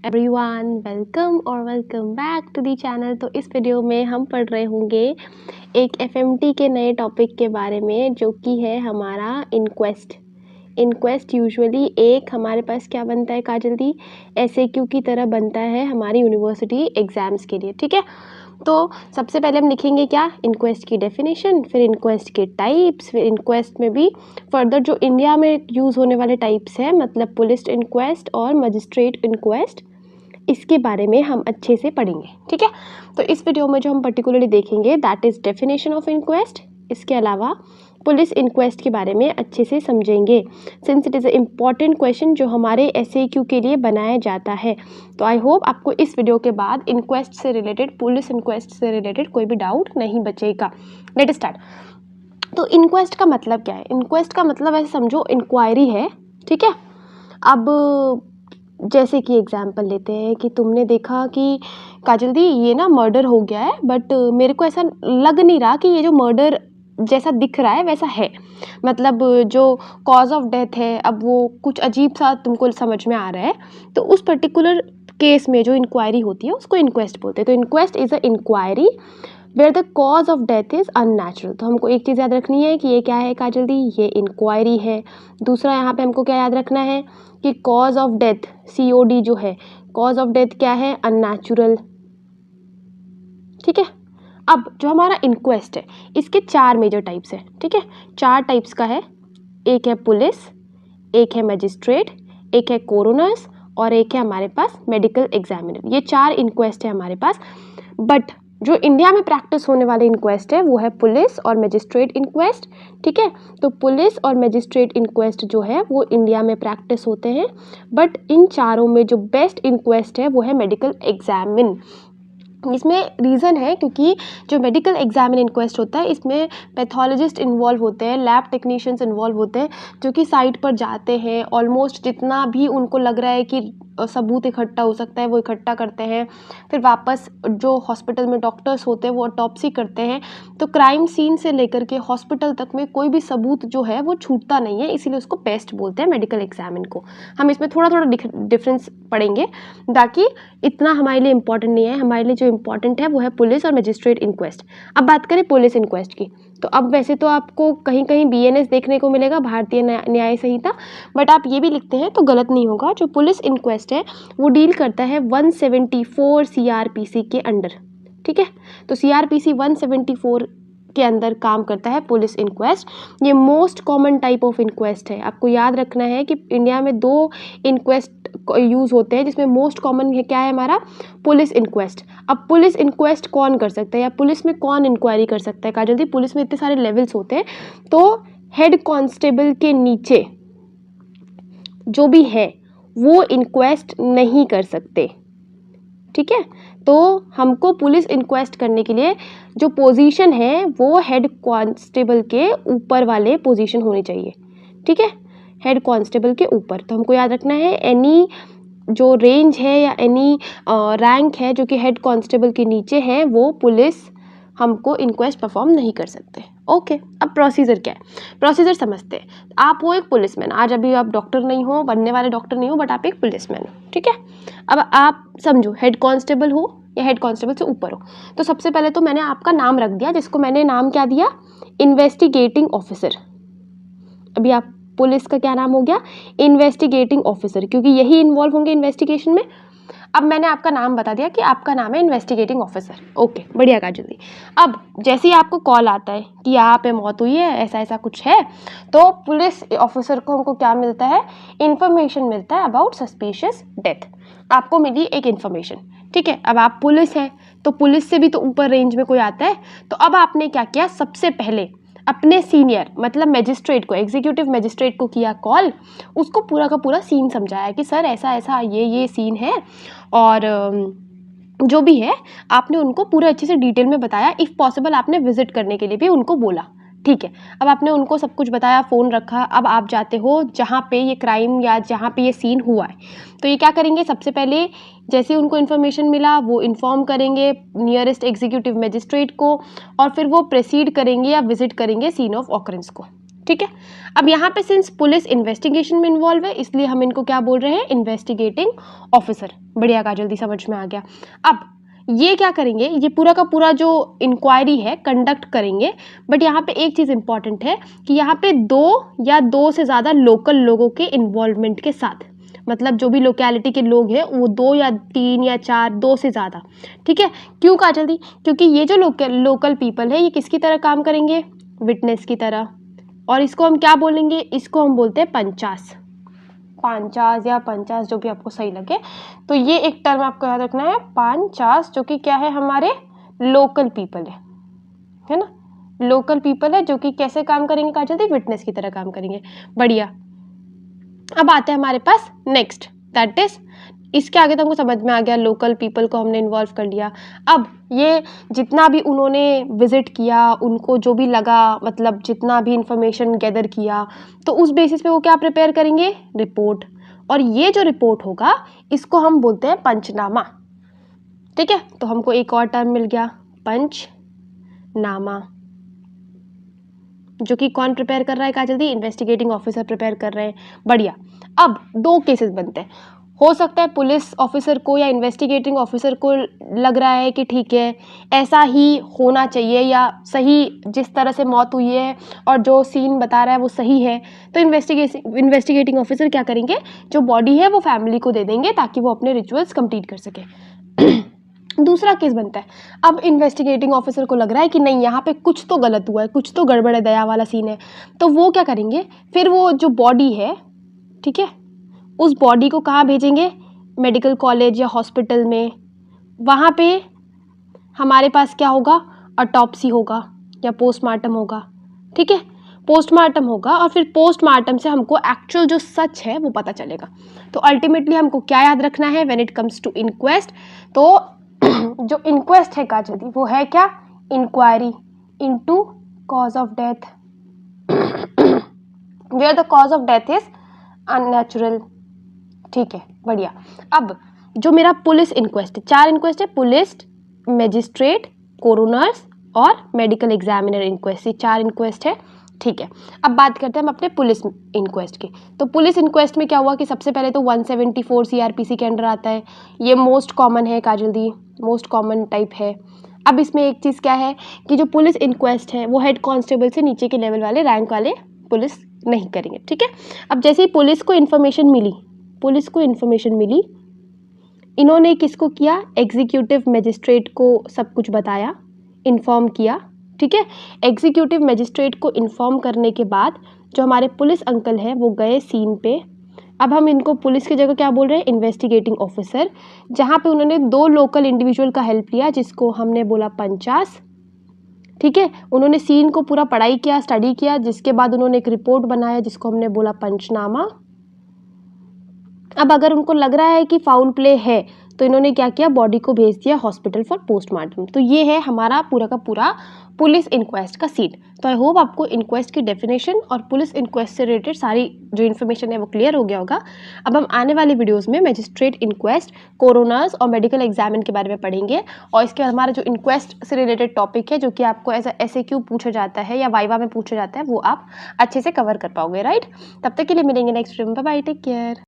Everyone, welcome और welcome back to the channel. तो इस वीडियो में हम पढ़ रहे होंगे एक एफएमटी के नए टॉपिक के बारे में, जो कि है हमारा इनक्वेस्ट। इनक्वेस्ट यूजुअली एक हमारे पास क्या बनता है काजल दी, एसएक्यू की तरह बनता है हमारी यूनिवर्सिटी एग्ज़ाम्स के लिए। ठीक है, तो सबसे पहले हम लिखेंगे क्या, इनक्वेस्ट की डेफिनेशन, फिर इनक्वेस्ट के टाइप्स, फिर इनक्वेस्ट में भी फर्दर जो इंडिया में यूज़ होने वाले टाइप्स हैं, मतलब पुलिस इनक्वेस्ट और मजिस्ट्रेट इनक्वेस्ट, इसके बारे में हम अच्छे से पढ़ेंगे। ठीक है, तो इस वीडियो में जो हम पर्टिकुलरली देखेंगे that is definition of inquest. इसके अलावा पुलिस इनक्वेस्ट के बारे में अच्छे से समझेंगे, since it is a important question जो हमारे एसएक्यू के लिए बनाया जाता है। तो आई होप आपको इस वीडियो के बाद इनक्वेस्ट से रिलेटेड, पुलिस इनक्वेस्ट से रिलेटेड कोई भी डाउट नहीं बचेगा। Let start. तो इनक्वेस्ट का मतलब क्या है? इनक्वेस्ट का मतलब ऐसे समझो इंक्वायरी है। ठीक है, अब जैसे कि एग्जाम्पल लेते हैं कि तुमने देखा कि काजल दी ये ना मर्डर हो गया है, बट मेरे को ऐसा लग नहीं रहा कि ये जो मर्डर जैसा दिख रहा है वैसा है, मतलब जो कॉज ऑफ डेथ है अब वो कुछ अजीब सा तुमको समझ में आ रहा है, तो उस पर्टिकुलर केस में जो इंक्वायरी होती है उसको इनक्वेस्ट बोलते हैं। तो inquest is a inquiry where the cause of death is unnatural. तो हमको एक चीज़ याद रखनी है कि ये क्या है काजल दी, ये इंक्वायरी है। दूसरा यहाँ पे हमको क्या याद रखना है कि कॉज ऑफ डेथ, COD जो है, कॉज ऑफ डेथ क्या है, अननेचुरल। ठीक है, अब जो हमारा इनक्वेस्ट है इसके 4 मेजर टाइप्स हैं। ठीक है, 4 टाइप्स का है। एक है पुलिस, एक है मजिस्ट्रेट, एक है कोरोनर्स और एक है हमारे पास मेडिकल एग्जामिनर। ये 4 इनक्वेस्ट है हमारे पास, बट जो इंडिया में प्रैक्टिस होने वाले इनक्वेस्ट है वो है पुलिस और मजिस्ट्रेट इनक्वेस्ट। ठीक है, तो पुलिस और मजिस्ट्रेट इनक्वेस्ट जो है वो इंडिया में प्रैक्टिस होते हैं, बट इन चारों में जो बेस्ट इनक्वेस्ट है वो है मेडिकल एग्जामिन। इसमें रीज़न है क्योंकि जो मेडिकल एग्जामिन इनक्वेस्ट होता है इसमें पैथोलॉजिस्ट इन्वॉल्व होते हैं, लैब टेक्नीशियंस इन्वॉल्व होते हैं, जो कि साइट पर जाते हैं, ऑलमोस्ट जितना भी उनको लग रहा है कि सबूत इकट्ठा हो सकता है वो इकट्ठा करते हैं, फिर वापस जो हॉस्पिटल में डॉक्टर्स होते हैं वो ऑटोप्सी करते हैं। तो क्राइम सीन से लेकर के हॉस्पिटल तक में कोई भी सबूत जो है वो छूटता नहीं है, इसीलिए उसको बेस्ट बोलते हैं मेडिकल एग्जामिन को। हम इसमें थोड़ा थोड़ा डिफरेंस पढ़ेंगे, ताकि इतना हमारे लिए इम्पॉर्टेंट नहीं है। हमारे लिए जो इम्पॉर्टेंट है वो है पुलिस और मजिस्ट्रेट इनक्वेस्ट। अब बात करें पुलिस इनक्वेस्ट की, तो अब वैसे तो आपको कहीं कहीं BNS देखने को मिलेगा, भारतीय न्याय संहिता, बट आप ये भी लिखते हैं तो गलत नहीं होगा। जो पुलिस इनक्वेस्ट है वो डील करता है 174 CRPC के अंडर। ठीक है, तो CRPC 174 के अंदर काम करता है पुलिस इनक्वेस्ट। ये most common type of inquest है। आपको याद रखना है कि इंडिया में 2 इनक्वेस्ट यूज़ होते हैं, जिसमें मोस्ट कॉमन है क्या है हमारा, पुलिस इनक्वेस्ट। अब पुलिस इनक्वेस्ट कौन कर सकता है या पुलिस में कौन इंक्वायरी कर सकता है काजल दी? पुलिस में इतने सारे लेवल्स होते हैं, तो हेड कांस्टेबल के नीचे जो भी है वो इनक्वेस्ट नहीं कर सकते। ठीक है, तो हमको पुलिस इनक्वेस्ट करने के लिए जो पोजीशन है वो हेड कांस्टेबल के ऊपर वाले पोजीशन होनी चाहिए। ठीक है, हेड कांस्टेबल के ऊपर। तो हमको याद रखना है एनी जो रेंज है या एनी रैंक है जो कि हेड कांस्टेबल के नीचे है वो पुलिस हमको इनक्वेस्ट परफॉर्म नहीं कर सकते। ओके, अब प्रोसीजर क्या है, प्रोसीजर समझते हैं। आप हो एक पुलिसमैन, आज अभी आप डॉक्टर नहीं हो, बनने वाले डॉक्टर नहीं हो, बट आप एक पुलिसमैन हो। ठीक है, अब आप समझो हेड कांस्टेबल हो या हेड कांस्टेबल से ऊपर हो, तो सबसे पहले तो मैंने आपका नाम रख दिया, जिसको मैंने नाम क्या दिया, इन्वेस्टिगेटिंग ऑफिसर। अभी आप पुलिस का क्या नाम हो गया, इन्वेस्टिगेटिंग ऑफिसर, क्योंकि यही इन्वॉल्व होंगे इन्वेस्टिगेशन में। अब मैंने आपका नाम बता दिया कि आपका नाम है इन्वेस्टिगेटिंग ऑफिसर। ओके, बढ़िया काजल दी। अब जैसे ही आपको कॉल आता है कि यहाँ पे मौत हुई है, ऐसा ऐसा कुछ है, तो पुलिस ऑफिसर को हमको क्या मिलता है, इन्फॉर्मेशन मिलता है अबाउट सस्पिशियस डेथ। आपको मिली एक इन्फॉर्मेशन। ठीक है, अब आप पुलिस हैं तो पुलिस से भी तो ऊपर रेंज में कोई आता है, तो अब आपने क्या किया, सबसे पहले अपने सीनियर मतलब मजिस्ट्रेट को, एग्जीक्यूटिव मजिस्ट्रेट को किया कॉल, उसको पूरा का पूरा सीन समझाया कि सर ऐसा ऐसा ये सीन है, और जो भी है आपने उनको पूरा अच्छे से डिटेल में बताया। इफ़ पॉसिबल आपने विजिट करने के लिए भी उनको बोला। ठीक है, अब आपने उनको सब कुछ बताया, फ़ोन रखा, अब आप जाते हो जहाँ पे ये क्राइम या जहाँ पे ये सीन हुआ है। तो ये क्या करेंगे, सबसे पहले जैसे उनको इन्फॉर्मेशन मिला वो इन्फॉर्म करेंगे नियरेस्ट एग्जीक्यूटिव मजिस्ट्रेट को, और फिर वो प्रोसीड करेंगे या विजिट करेंगे सीन ऑफ ऑकरेंस को। ठीक है। अब यहाँ पे सिंस पुलिस इन्वेस्टिगेशन में इन्वॉल्व है इसलिए हम इनको क्या बोल रहे हैं, इन्वेस्टिगेटिंग ऑफिसर। बढ़िया का जल्दी समझ में आ गया। अब ये क्या करेंगे, ये पूरा का पूरा जो इंक्वायरी है कंडक्ट करेंगे, बट यहाँ पे एक चीज़ इंपॉर्टेंट है कि यहाँ पे 2 या 2 से ज़्यादा लोकल लोगों के इन्वॉल्वमेंट के साथ, मतलब जो भी लोकेलिटी के लोग हैं वो 2 या 3 या 4, 2 से ज़्यादा, ठीक है। क्यों कहा जल्दी, क्योंकि ये जो लोकल पीपल है ये किसकी तरह काम करेंगे, विटनेस की तरह, और इसको हम क्या बोलेंगे, इसको हम बोलते हैं 50 या 50 जो भी आपको सही लगे। तो ये एक टर्म आपको याद रखना है 50, जो कि क्या है, हमारे लोकल पीपल है ना, लोकल पीपल है जो कि कैसे काम करेंगे कहा जल्दी, विटनेस की तरह काम करेंगे। बढ़िया। अब आते हैं हमारे पास नेक्स्ट, दैट इज, इसके आगे तो हमको समझ में आ गया, लोकल पीपल को हमने इन्वॉल्व कर लिया। अब ये जितना भी उन्होंने विजिट किया, उनको जो भी लगा, मतलब जितना भी इंफॉर्मेशन गैदर किया, तो उस बेसिस पे वो क्या प्रिपेयर करेंगे, रिपोर्ट। और ये जो रिपोर्ट होगा इसको हम बोलते हैं पंचनामा, ठीक है। तो हमको एक और टर्म मिल गया, पंचनामा, जो कि कौन प्रिपेयर कर रहा है कहा जल्दी, इन्वेस्टिगेटिंग ऑफिसर प्रिपेयर कर रहे हैं। बढ़िया। अब 2 केसेस बनते हैं, हो सकता है पुलिस ऑफिसर को या इन्वेस्टिगेटिंग ऑफिसर को लग रहा है कि ठीक है ऐसा ही होना चाहिए या सही जिस तरह से मौत हुई है और जो सीन बता रहा है वो सही है, तो इन्वेस्टिगेटिंग ऑफिसर क्या करेंगे, जो बॉडी है वो फैमिली को दे देंगे ताकि वो अपने रिचुअल्स कंप्लीट कर सके। दूसरा केस बनता है, अब इन्वेस्टिगेटिंग ऑफिसर को लग रहा है कि नहीं यहाँ पे कुछ तो गलत हुआ है, कुछ तो गड़बड़ है, दया वाला सीन है, तो वो क्या करेंगे, फिर वो जो बॉडी है, ठीक है, उस बॉडी को कहाँ भेजेंगे, मेडिकल कॉलेज या हॉस्पिटल में। वहाँ पे हमारे पास क्या होगा, ऑटोप्सी होगा या पोस्टमार्टम होगा, ठीक है, पोस्टमार्टम होगा, और फिर पोस्टमार्टम से हमको एक्चुअल जो सच है वो पता चलेगा। तो अल्टीमेटली हमको क्या याद रखना है when it comes to inquest, तो जो इंक्वेस्ट है काजदी वो है क्या, inquiry into cause of death, where the cause of death is unnatural, ठीक है। बढ़िया। अब जो मेरा पुलिस इंक्वेस्ट है, 4 इंक्वेस्ट है, पुलिस, मैजिस्ट्रेट, कोरोनर्स और मेडिकल एग्जामिनर इंक्वेस्ट, ये 4 इंक्वेस्ट है, ठीक है। अब बात करते हैं हम अपने पुलिस इंक्वेस्ट की। तो पुलिस इंक्वेस्ट में क्या हुआ कि सबसे पहले तो 174 सीआरपीसी के अंडर आता है, ये मोस्ट कॉमन है काजल दी, मोस्ट कॉमन टाइप है। अब इसमें एक चीज़ क्या है कि जो पुलिस इंक्वेस्ट है वो हेड कांस्टेबल से नीचे के लेवल वाले रैंक वाले पुलिस नहीं करेंगे, ठीक है। अब जैसे ही पुलिस को इन्फॉर्मेशन मिली, इन्होंने किसको किया, एग्जीक्यूटिव मजिस्ट्रेट को सब कुछ बताया, इन्फॉर्म किया, ठीक है। एग्जीक्यूटिव मजिस्ट्रेट को इन्फॉर्म करने के बाद जो हमारे पुलिस अंकल हैं वो गए सीन पे। अब हम इनको पुलिस की जगह क्या बोल रहे हैं, इन्वेस्टिगेटिंग ऑफिसर, जहाँ पे उन्होंने 2 लोकल इंडिविजुअल का हेल्प लिया जिसको हमने बोला 50, ठीक है। उन्होंने सीन को पूरा पढ़ाई किया, स्टडी किया, जिसके बाद उन्होंने एक रिपोर्ट बनाया जिसको हमने बोला पंचनामा। अब अगर उनको लग रहा है कि फाउल प्ले है तो इन्होंने क्या किया, बॉडी को भेज दिया हॉस्पिटल फॉर पोस्टमार्टम। तो ये है हमारा पूरा का पूरा पुलिस इंक्वेस्ट का सीन। तो आई होप आपको इंक्वेस्ट की डेफिनेशन और पुलिस इंक्वेस्ट से रिलेटेड सारी जो इन्फॉर्मेशन है वो क्लियर हो गया होगा। अब हम आने वाली वीडियोस में मैजिस्ट्रेट इंक्वेस्ट, कोरोनर्स और मेडिकल एग्जामिन के बारे में पढ़ेंगे, और इसके बाद हमारा जो इंक्वेस्ट से रिलेटेड टॉपिक है जो कि आपको ऐसा SAQ पूछा जाता है या वाइवा में पूछा जाता है वो आप अच्छे से कवर कर पाओगे, राइट। तब तक के लिए मिलेंगे नेक्स्ट वीडियो में, बाय बाय, टेक केयर।